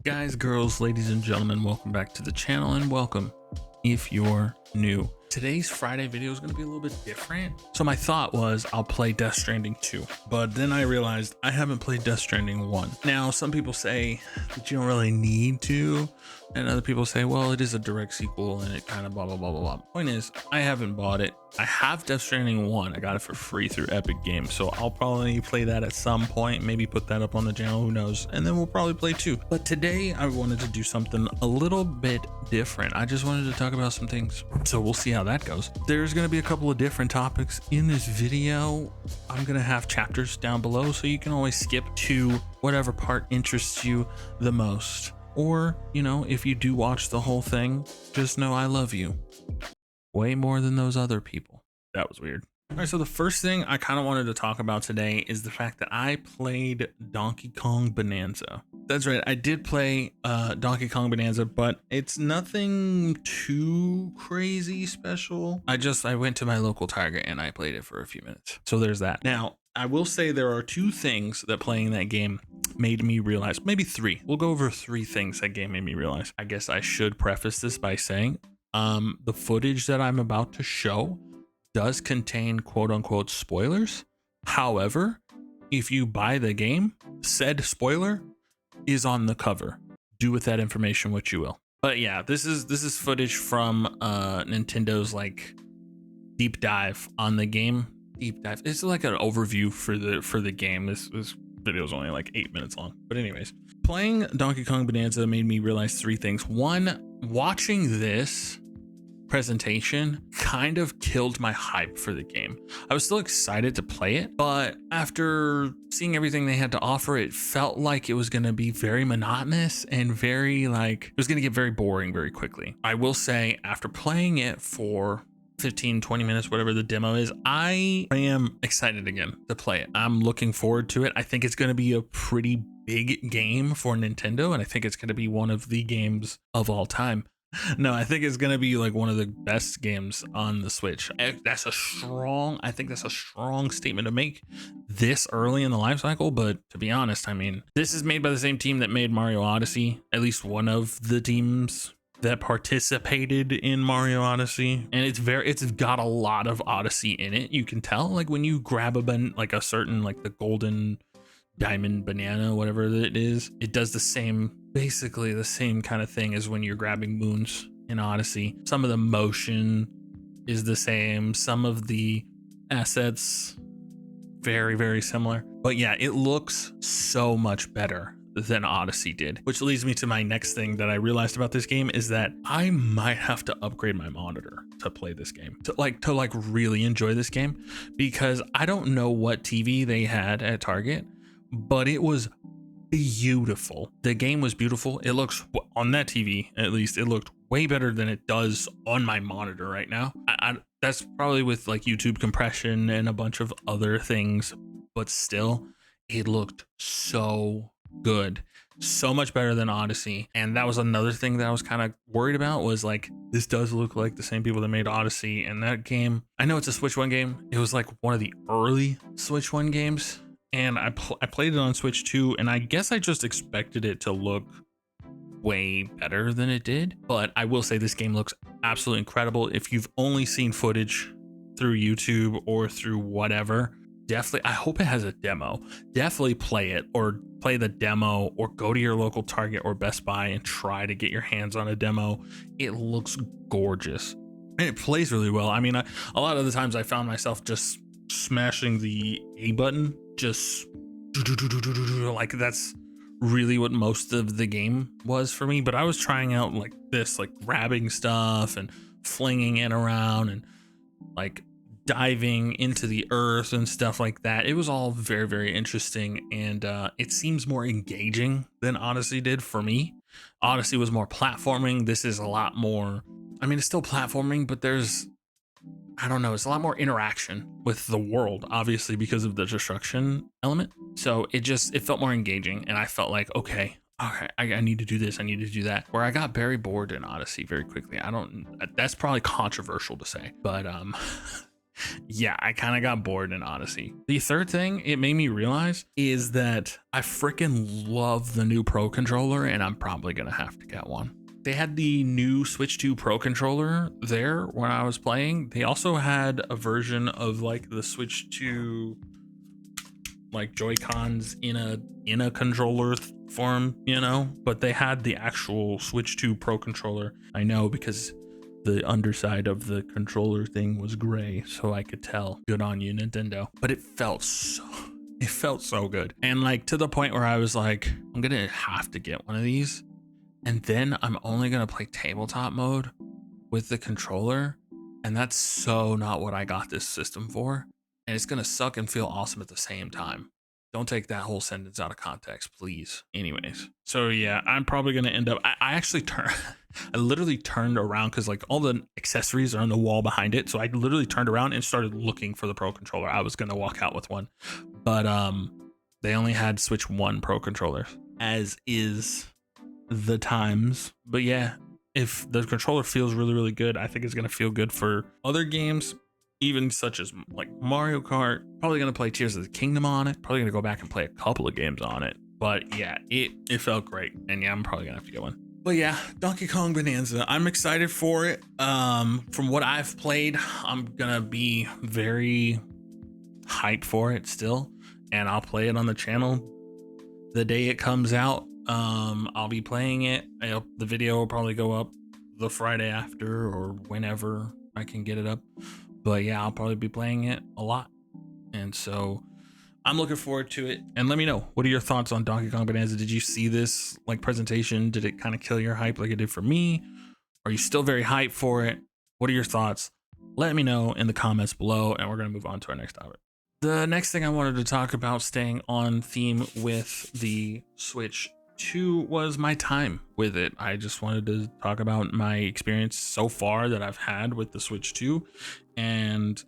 Guys, girls, ladies and gentlemen, welcome back to the channel, and welcome if you're new. Today's Friday video is going to be a little bit different. So my thought was I'll play Death Stranding 2, but then I realized I haven't played Death Stranding 1. Now, some people say that you don't really need to, and other people say, well, it is a direct sequel and it kind of blah, blah, blah, blah, blah. Point is, I haven't bought it. I have Death Stranding 1. I got it for free through Epic Games, so I'll probably play that at some point, maybe put that up on the channel, who knows, and then we'll probably play 2. But today I wanted to do something a little bit different. I just wanted to talk about some things, so we'll see how that goes. There's going to be a couple of different topics in this video. I'm going to have chapters down below, so you can always skip to whatever part interests you the most. Or, you know, if you do watch the whole thing, just know I love you way more than those other people. That was weird. All right, so the first thing I kind of wanted to talk about today is the fact that I played Donkey Kong Bananza. That's right, I did play Donkey Kong Bananza, but it's nothing too crazy special. I went to my local Target and I played it for a few minutes. So there's that. Now, I will say there are two things that playing that game made me realize, maybe three. We'll go over three things that game made me realize. I guess I should preface this by saying the footage that I'm about to show does contain quote unquote spoilers. However, if you buy the game, said spoiler is on the cover. Do with that information what you will. But yeah, this is footage from Nintendo's like deep dive on the game. Deep dive. It's like an overview for the game. This video is only like 8 minutes long. But anyways, playing Donkey Kong Bananza made me realize three things. One, watching this presentation kind of killed my hype for the game. I was still excited to play it, but after seeing everything they had to offer, it felt like it was going to be very monotonous and very like, it was going to get very boring very quickly. I will say, after playing it for 15-20 minutes, whatever the demo is, I am excited again to play it. I'm looking forward to it. I think it's going to be a pretty big game for Nintendo, and I think it's going to be one of the games of all time. No, I think it's going to be like one of the best games on the Switch. I think that's a strong statement to make this early in the life cycle. But to be honest, I mean, this is made by the same team that made Mario Odyssey, at least one of the teams that participated in Mario Odyssey, and it's got a lot of Odyssey in it. You can tell, like, when you grab a certain, like, the golden diamond banana, whatever it is, it does the same, basically the same kind of thing as when you're grabbing moons in Odyssey. Some of the motion is the same, some of the assets very, very similar, but yeah, it looks so much better than Odyssey did, which leads me to my next thing that I realized about this game is that I might have to upgrade my monitor to play this game, to really enjoy this game, because I don't know what TV they had at Target, but it was beautiful. The game was beautiful. It looks, on that TV at least, it looked way better than it does on my monitor right now. That's probably with like YouTube compression and a bunch of other things, but still, it looked so good, so much better than Odyssey. And that was another thing that I was kind of worried about, was like, this does look like the same people that made Odyssey, and that game, I know it's a Switch 1 game, it was like one of the early Switch 1 games, and I played it on Switch 2, and I guess I just expected it to look way better than it did. But I will say this game looks absolutely incredible. If you've only seen footage through YouTube or through whatever, definitely, I hope it has a demo. Definitely play it, or play the demo, or go to your local Target or Best Buy and try to get your hands on a demo. It looks gorgeous and it plays really well. I mean, a lot of the times I found myself just smashing the A button, just like, that's really what most of the game was for me. But I was trying out like this, like grabbing stuff and flinging it around and like diving into the earth and stuff like that. It was all very, very interesting, and it seems more engaging than Odyssey did for me. Odyssey was more platforming. This is a lot more, I mean, it's still platforming, but there's, I don't know, it's a lot more interaction with the world, obviously, because of the destruction element. So it felt more engaging, and I felt like, okay, I need to do this, I need to do that. Where I got very bored in Odyssey very quickly. That's probably controversial to say, but Yeah, I kind of got bored in Odyssey. The third thing it made me realize is that I freaking love the new Pro controller, and I'm probably gonna have to get one. They had the new Switch 2 Pro controller there when I was playing. They also had a version of like the Switch 2 like Joy-Cons in a controller form, you know, but they had the actual Switch 2 Pro controller. I know because the underside of the controller thing was gray, so I could tell. Good on you, Nintendo. But it felt so good. And like to the point where I was like, I'm gonna have to get one of these. And then I'm only gonna play tabletop mode with the controller. And that's so not what I got this system for. And it's gonna suck and feel awesome at the same time. Don't take that whole sentence out of context, please. Anyways, so yeah, I'm probably gonna end up. I actually I literally turned around because like all the accessories are on the wall behind it. So I literally turned around and started looking for the Pro controller. I was gonna walk out with one, but they only had Switch 1 Pro controllers, as is the times. But yeah, if the controller feels really good, I think it's gonna feel good for other games, even such as like Mario Kart. Probably gonna play Tears of the Kingdom on it. Probably gonna go back and play a couple of games on it. But yeah, it felt great, and yeah, I'm probably gonna have to get one. But yeah, Donkey Kong Bananza, I'm excited for it. From what I've played, I'm gonna be very hyped for it still, and I'll play it on the channel the day it comes out. I'll be playing it. The video will probably go up the Friday after or whenever I can get it up. But yeah, I'll probably be playing it a lot. And so I'm looking forward to it. And let me know, what are your thoughts on Donkey Kong Bananza? Did you see this like presentation? Did it kind of kill your hype like it did for me? Are you still very hyped for it? What are your thoughts? Let me know in the comments below, and we're going to move on to our next topic. The next thing I wanted to talk about, staying on theme with the Switch 2, was my time with it. I just wanted to talk about my experience so far that I've had with the Switch 2, and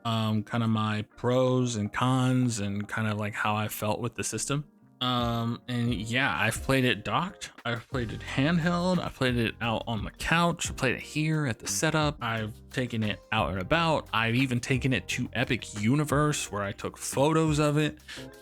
kind of my pros and cons, and kind of like how I felt with the system. And yeah, I've played it docked, I've played it handheld, I played it out on the couch, I played it here at the setup, I've taken it out and about, I've even taken it to Epic Universe where I took photos of it,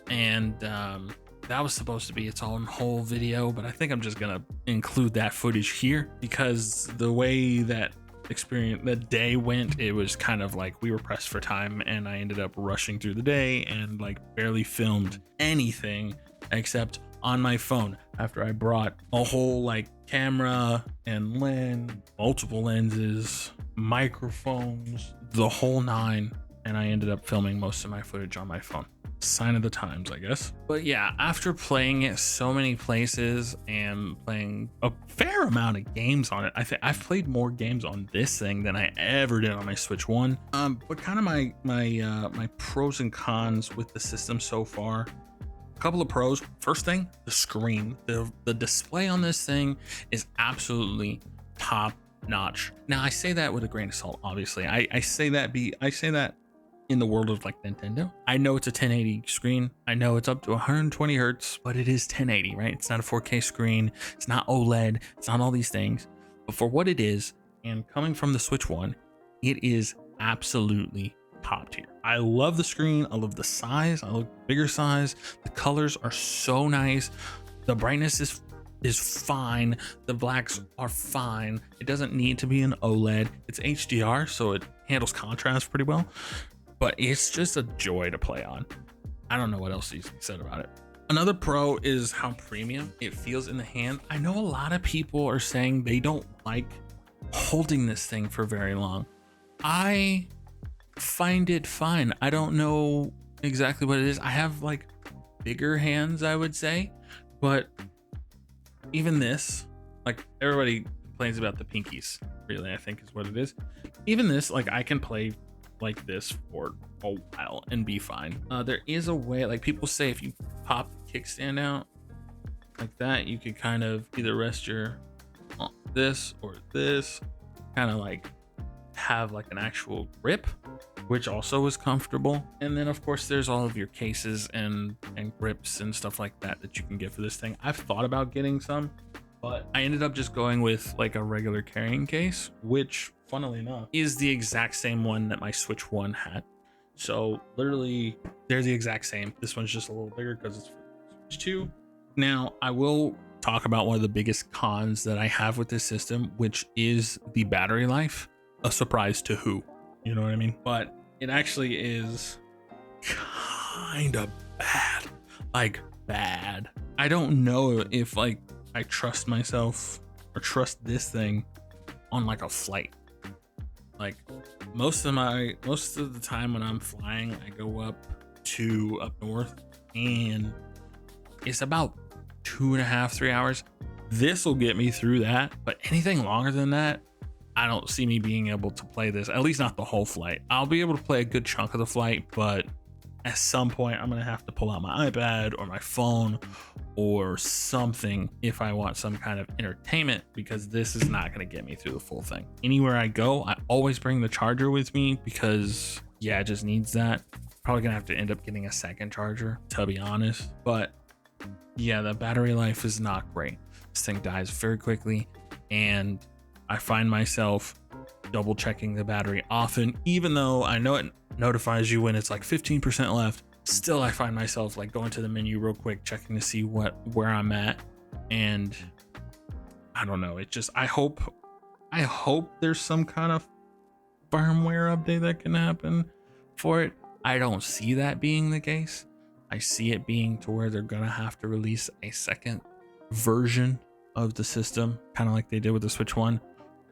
and that was supposed to be its own whole video, but I think I'm just gonna include that footage here because the way that the day went, it was kind of like we were pressed for time, and I ended up rushing through the day and like barely filmed anything except on my phone after I brought a whole like camera and lens, multiple lenses, microphones, the whole nine, and I ended up filming most of my footage on my phone. Sign of the times, I guess. But yeah, after playing it so many places and playing a fair amount of games on it, I think I've played more games on this thing than I ever did on my Switch 1. But kind of my pros and cons with the system so far. A couple of pros. First thing, the screen. The display on this thing is absolutely top notch. Now I say that with a grain of salt, obviously. I say that in the world of like Nintendo. I know it's a 1080 screen. I know it's up to 120 hertz, but it is 1080, right? It's not a 4K screen. It's not OLED. It's not all these things. But for what it is, and coming from the Switch 1, it is absolutely top tier. I love the screen. I love the size. I love the bigger size. The colors are so nice. The brightness is fine. The blacks are fine. It doesn't need to be an OLED. It's HDR, so it handles contrast pretty well. But it's just a joy to play on. I don't know what else needs to be said about it. Another pro is how premium it feels in the hand. I know a lot of people are saying they don't like holding this thing for very long. I find it fine. I don't know exactly what it is. I have like bigger hands, I would say, but even this, like everybody complains about the pinkies, really, I think is what it is. Even this, like I can play like this for a while and be fine. There is a way, like people say, if you pop the kickstand out like that, you could kind of either rest your this or this, kind of like have like an actual grip, which also is comfortable. And then of course there's all of your cases and grips and stuff like that that you can get for this thing. I've thought about getting some, but I ended up just going with like a regular carrying case, which funnily enough is the exact same one that my Switch 1 had. So literally they're the exact same. This one's just a little bigger because it's for Switch 2. Now I will talk about one of the biggest cons that I have with this system, which is the battery life. A surprise to who, you know what I mean? But it actually is kind of bad, like bad. I don't know if like I trust myself or trust this thing on like a flight. Like most of the time when I'm flying, I go up north, and it's about 2.5, 3 hours. This will get me through that, but anything longer than that, I don't see me being able to play this, at least not the whole flight. I'll be able to play a good chunk of the flight, but at some point I'm gonna have to pull out my iPad or my phone or something if I want some kind of entertainment, because this is not gonna get me through the full thing. Anywhere I go, I always bring the charger with me because yeah, it just needs that. Probably gonna have to end up getting a second charger, to be honest. But yeah, the battery life is not great. This thing dies very quickly, and I find myself double checking the battery often, even though I know it notifies you when it's like 15% left. Still, I find myself like going to the menu real quick, checking to see where I'm at. And I don't know, it just, I hope there's some kind of firmware update that can happen for it. I don't see that being the case. I see it being to where they're gonna have to release a second version of the system, kind of like they did with the Switch 1,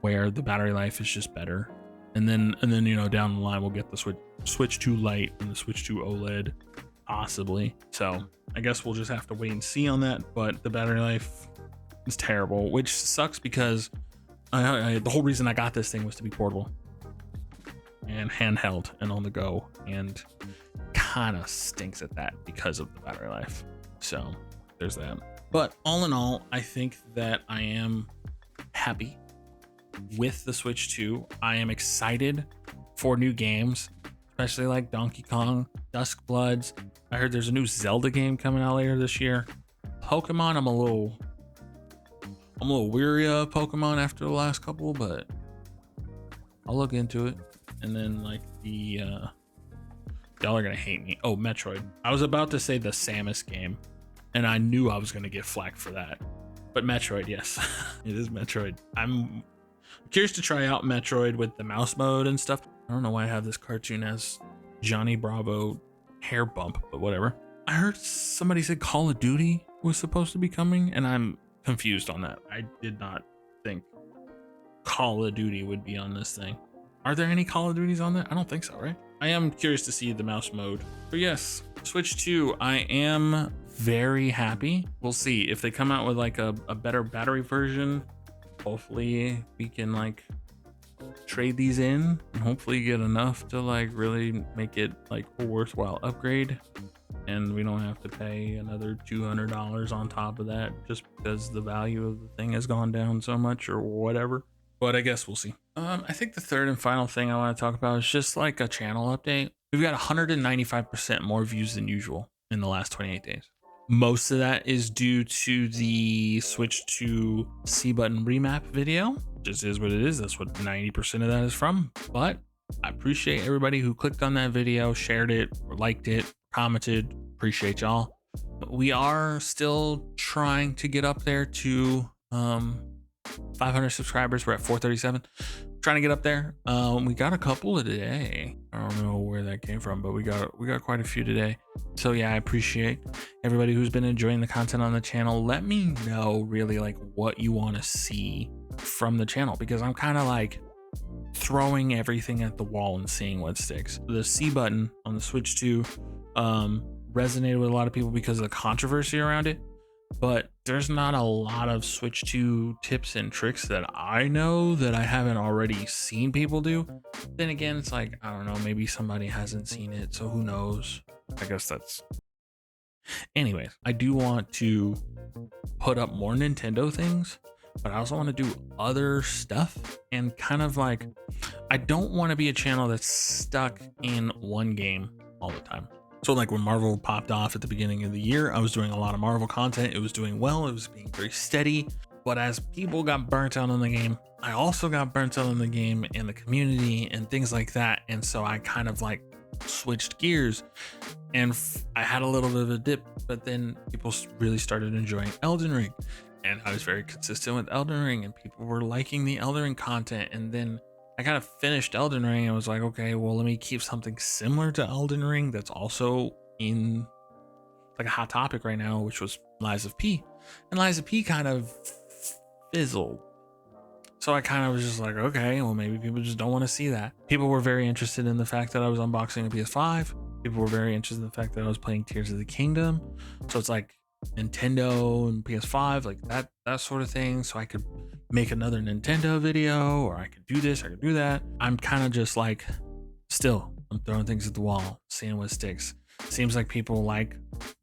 where the battery life is just better. And then you know, down the line we'll get the Switch 2 Lite and the Switch 2 OLED, possibly. So I guess we'll just have to wait and see on that. But the battery life is terrible, which sucks because the whole reason I got this thing was to be portable and handheld and on the go, and kind of stinks at that because of the battery life. So there's that. But all in all, I think that I am happy with the Switch 2. I am excited for new games, especially like Donkey Kong, Dusk Bloods. I heard there's a new Zelda game coming out later this year. Pokemon, I'm a little weary of Pokemon after the last couple, but I'll look into it. And then like y'all are gonna hate me. Oh, Metroid. I was about to say the Samus game, and I knew I was gonna get flack for that. But Metroid, yes, it is Metroid. I'm curious to try out Metroid with the mouse mode and stuff. I don't know why I have this cartoon as Johnny Bravo hair bump, but whatever. I heard somebody said Call of Duty was supposed to be coming, and I'm confused on that. I did not think Call of Duty would be on this thing. Are there any Call of Duties on that? I don't think so, right? I am curious to see the mouse mode. But yes, Switch 2, I am very happy. We'll see if they come out with like a better battery version. Hopefully we can like trade these in and hopefully get enough to like really make it like a worthwhile upgrade, and we don't have to pay another $200 on top of that just because the value of the thing has gone down so much or whatever. But I guess we'll see. I think the third and final thing I want to talk about is just like a channel update. We've got 195% more views than usual in the last 28 days. Most of that is due to the Switch 2 C button remap video. Just is what it is. That's what 90% of that is from. But I appreciate everybody who clicked on that video, shared it, or liked it, commented. Appreciate y'all. We are still trying to get up there to 500 subscribers. We're at 437. Trying to get up there. We got a couple today. I don't know where that came from, but we got quite a few today. So yeah, I appreciate everybody who's been enjoying the content on the channel. Let me know really like what you want to see from the channel, because I'm kind of like throwing everything at the wall and seeing what sticks. The C button on the Switch 2 resonated with a lot of people because of the controversy around it. But there's not a lot of Switch 2 tips and tricks that I know that I haven't already seen people do. Then again, it's like, I don't know, maybe somebody hasn't seen it, so who knows? I guess that's... Anyways, I do want to put up more Nintendo things, but I also want to do other stuff, and kind of like, I don't want to be a channel that's stuck in one game all the time. So like when Marvel popped off at the beginning of the year, I was doing a lot of Marvel content. It was doing well. It was being very steady. But as people got burnt out on the game, I also got burnt out on the game and the community and things like that. And so I kind of like switched gears, and I had a little bit of a dip, but then people really started enjoying Elden Ring, and I was very consistent with Elden Ring, and people were liking the Elden Ring content. And then I kind of finished Elden Ring and was like, okay, well, let me keep something similar to Elden Ring that's also in like a hot topic right now, which was Lies of P. And Lies of P kind of fizzled. So I kind of was just like, okay, well, maybe people just don't want to see that. People were very interested in the fact that I was unboxing a PS5. People were very interested in the fact that I was playing Tears of the Kingdom. So it's like Nintendo and PS5, like that sort of thing. So I could make another Nintendo video, or I could do this, I could do that. I'm kind of just like, still, I'm throwing things at the wall, seeing what sticks. Seems like people like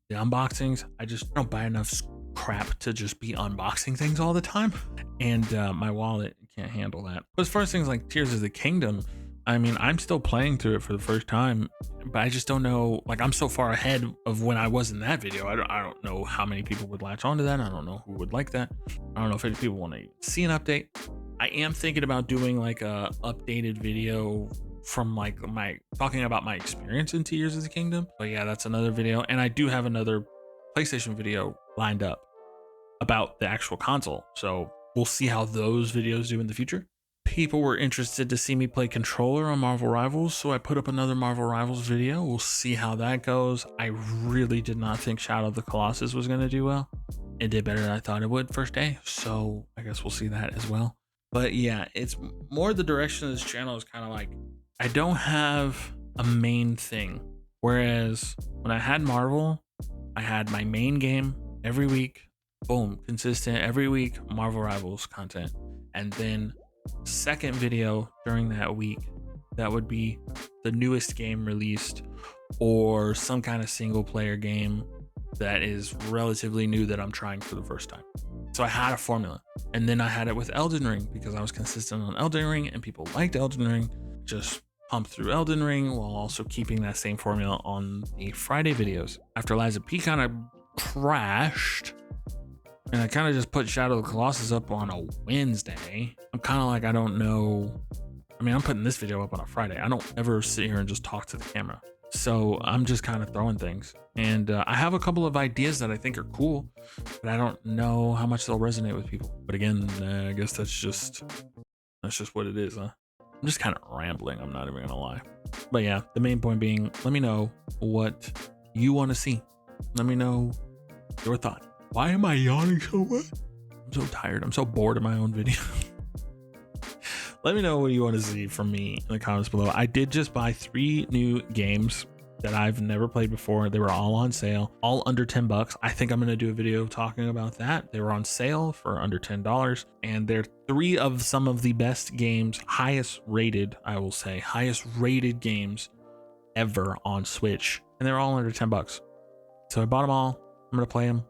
the unboxings. I just don't buy enough crap to just be unboxing things all the time, and my wallet can't handle that. But as far as things like Tears of the Kingdom, I mean, I'm still playing through it for the first time, but I just don't know, like, I'm so far ahead of when I was in that video. I don't know how many people would latch onto that. I don't know who would like that. I don't know if any people want to see an update. I am thinking about doing like a updated video from like my talking about my experience in Tears of the Kingdom. But yeah, that's another video, and I do have another PlayStation video lined up about the actual console, so we'll see how those videos do in the future. People were interested to see me play controller on Marvel Rivals, so I put up another Marvel Rivals video. We'll see how that goes. I really did not think Shadow of the Colossus was going to do well. It did better than I thought it would first day, so I guess we'll see that as well. But yeah, it's more the direction of this channel is kind of like, I don't have a main thing. Whereas when I had Marvel, I had my main game every week, boom, consistent every week, Marvel Rivals content. And then second video during that week, that would be the newest game released or some kind of single player game that is relatively new that I'm trying for the first time. So I had a formula, and then I had it with Elden Ring because I was consistent on Elden Ring and people liked Elden Ring. Just pumped through Elden Ring while also keeping that same formula on the Friday videos. After Lies of P kind of crashed, and I kind of just put Shadow of the Colossus up on a Wednesday, I'm kind of like, I don't know. I mean, I'm putting this video up on a Friday. I don't ever sit here and just talk to the camera. So I'm just kind of throwing things. And I have a couple of ideas that I think are cool, but I don't know how much they'll resonate with people. But again, I guess that's just what it is, huh? I'm just kind of rambling, I'm not even gonna lie. But yeah, the main point being, let me know what you want to see. Let me know your thought. Why am I yawning so much? I'm so tired. I'm so bored of my own video. Let me know what you want to see from me in the comments below. I did just buy 3 new games that I've never played before. They were all on sale, all under 10 bucks. I think I'm going to do a video talking about that. They were on sale for under $10, and they're 3 of some of the best games, highest rated, I will say, highest rated games ever on Switch. And they're all under 10 bucks. So I bought them all. I'm going to play them,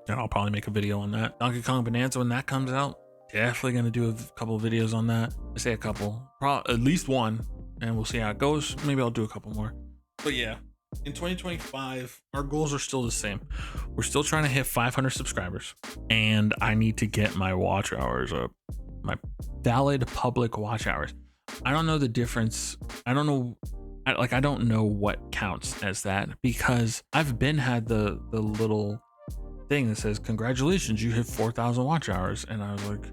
and I'll probably make a video on that. Donkey Kong Bananza, when that comes out, definitely going to do a couple of videos on that. I say a couple, probably at least one, and we'll see how it goes. Maybe I'll do a couple more. But yeah, in 2025, our goals are still the same. We're still trying to hit 500 subscribers, and I need to get my watch hours up, my valid public watch hours. I don't know the difference. I don't know. I don't know what counts as that, because I've been had the little thing that says, congratulations, you hit 4,000 watch hours. And I was like,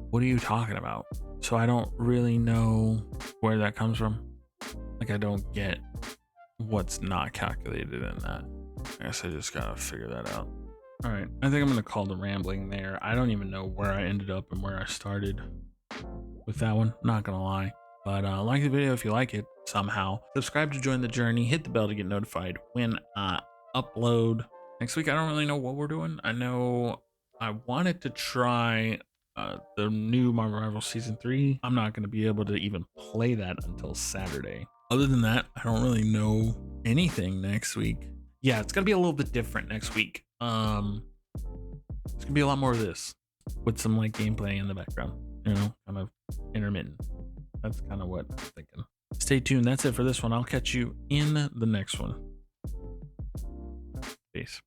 what are you talking about? So I don't really know where that comes from. Like, I don't get what's not calculated in that. I guess I just gotta figure that out. All right, I think I'm gonna call the rambling there. I don't even know where I ended up and where I started with that one, not gonna lie. But like the video if you like it somehow. Subscribe to join the journey. Hit the bell to get notified when I upload. Next week, I don't really know what we're doing. I know I wanted to try the new Marvel Rivals Season 3. I'm not going to be able to even play that until Saturday. Other than that, I don't really know anything next week. Yeah, it's going to be a little bit different next week. It's going to be a lot more of this with some like gameplay in the background, you know, kind of intermittent. That's kind of what I'm thinking. Stay tuned. That's it for this one. I'll catch you in the next one. Peace.